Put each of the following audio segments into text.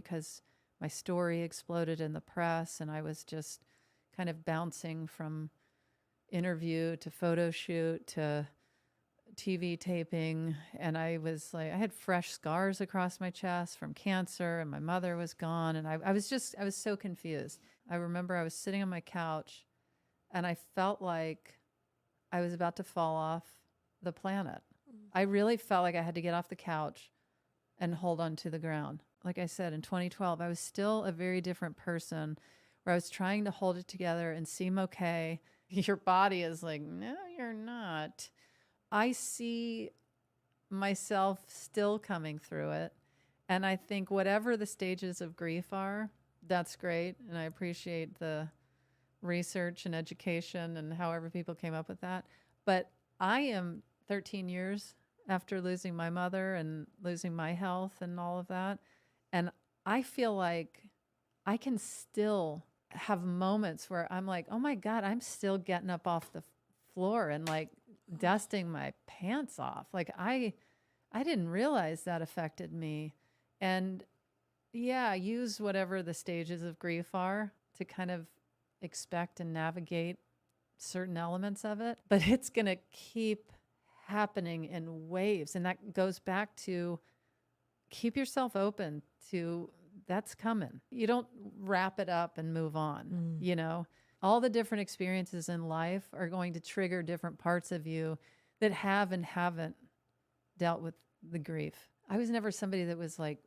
because my story exploded in the press and I was just kind of bouncing from interview to photo shoot to TV taping. And I was like, I had fresh scars across my chest from cancer and my mother was gone. And I was so confused. I remember I was sitting on my couch and I felt like I was about to fall off the planet. I really felt like I had to get off the couch and hold on to the ground. Like I said, in 2012, I was still a very different person where I was trying to hold it together and seem okay. Your body is like, no, you're not. I see myself still coming through it. And I think whatever the stages of grief are, that's great. And I appreciate the research and education and however people came up with that. But I am 13 years after losing my mother and losing my health and all of that. And I feel like I can still have moments where I'm like, oh my God, I'm still getting up off the floor and like dusting my pants off. Like I didn't realize that affected me. And yeah, use whatever the stages of grief are to kind of expect and navigate certain elements of it. But it's going to keep happening in waves. And that goes back to keep yourself open to that's coming. You don't wrap it up and move on, you know? All the different experiences in life are going to trigger different parts of you that have and haven't dealt with the grief. I was never somebody that was like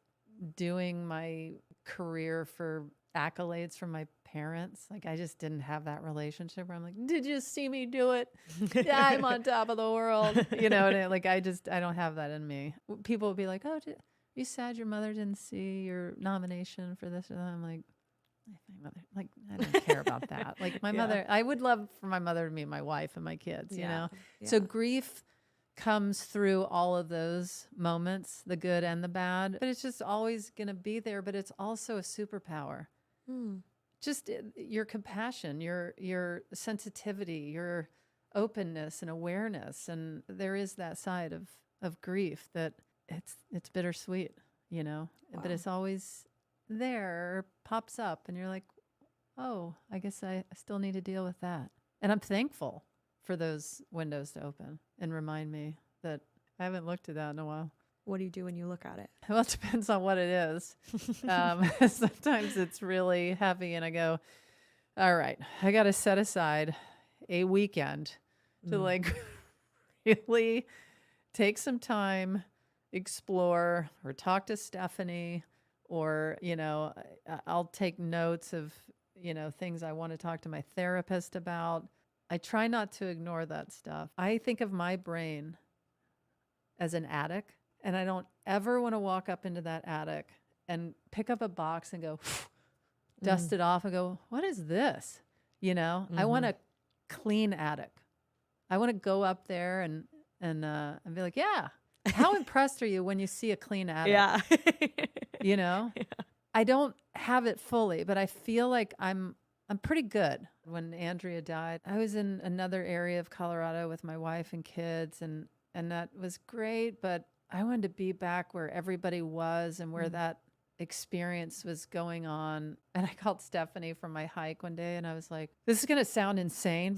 doing my career for accolades from my parents. Like I just didn't have that relationship where I'm like, did you see me do it? Yeah, I'm on top of the world. You know, and I don't have that in me. People would be like, oh, are you sad your mother didn't see your nomination for this or that? I'm like, my mother, like, I don't care about that. Like my mother, I would love for my mother to meet my wife and my kids, you know? Yeah. So grief comes through all of those moments, the good and the bad, but it's just always going to be there. But it's also a superpower. Just your compassion, your sensitivity, your openness and awareness. And there is that side of grief that it's bittersweet, you know, but it's always there, pops up, and you're like, oh, I guess I still need to deal with that. And I'm thankful for those windows to open and remind me that I haven't looked at that in a while. What do you do when you look at it? Well, it depends on what it is. Sometimes it's really heavy and I go, all right, I got to set aside a weekend to like really take some time, explore, or talk to Stephanie, or, you know, I'll take notes of, you know, things I want to talk to my therapist about. I try not to ignore that stuff. I think of my brain as an attic, and I don't ever want to walk up into that attic and pick up a box and go, dust it off and go, what is this? You know, I want a clean attic. I want to go up there and be like, yeah, how impressed are you when you see a clean attic? Yeah. You know, I don't have it fully, but I feel like I'm pretty good. When Andrea died, I was in another area of Colorado with my wife and kids, and that was great, but I wanted to be back where everybody was and where that experience was going on. And I called Stephanie from my hike one day and I was like, this is going to sound insane, but